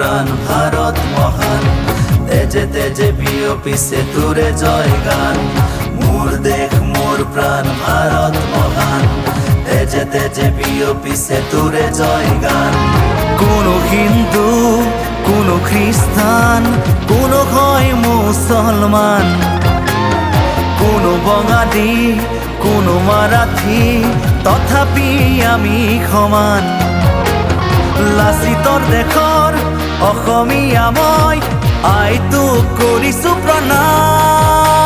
প্রাণ ভারত মহান, তেজে তেজে বিয়পিছে তুরে জয় গান। মোর দেশ মোর প্রাণ ভারত মহান, তেজে তেজে বিয়পিছে তুরে জয় গান। কোনো হিন্দু, কোনো খ্রিস্টান, কোনো হয় মুসলমান, কোনো বঙালী, কোনো মারাঠী, তথাপি আমি সমান। লাচিতৰ দেশৰ অসমীয়া মই, আই তোক কৰিছো প্ৰণাম।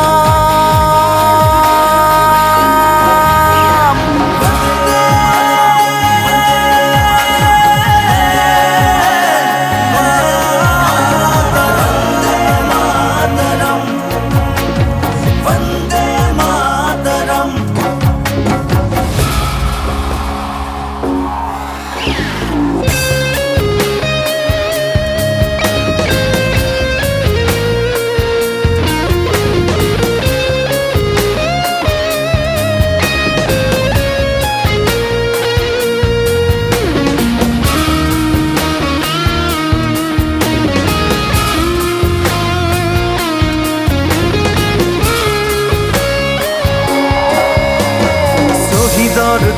বন্দে মাতৰম।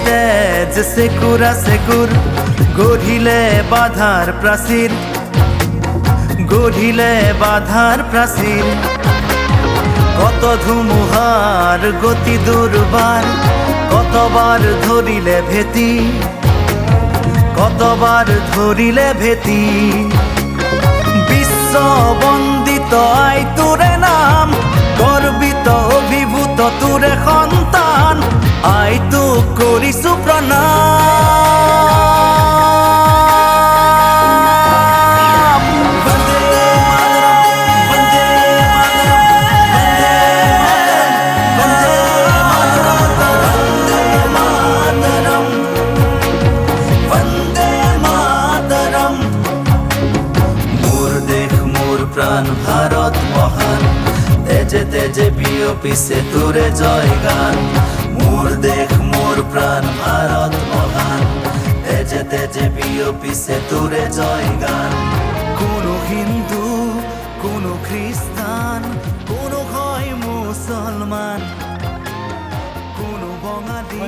তেজ সেকুরা সেকুর, গঢ়িলে বাধাৰ প্ৰাচীৰ, গঢ়িলে বাধাৰ প্ৰাচীৰ। কত ধুমুহাৰ গতি দুৰ্বাৰ, কতবাৰ ধৰিলে ভেটি, কতবাৰ ধৰিলে ভেটি। বিশ্ব বন্দিত আই তোৰে নাম, গৰ্বিত অভিভূত তোৰে সন্তান, আই তোক কৰিছো প্ৰণাম। বন্দে মাতৰম, বন্দে মাতৰম। মোর দেশ মোর প্রাণ ভারত মহান, তেজে তেজে বিয়পিছে তুরে জয় গান। মোর দেশ মোর প্রাণ ভারত মহান, তেজে তেজে বিয়পিছে তুরে জয় গান। কোনো হিন্দু, কোনো খ্রিস্টান, কোনো হয় মুসলমান, কোনো বঙালী,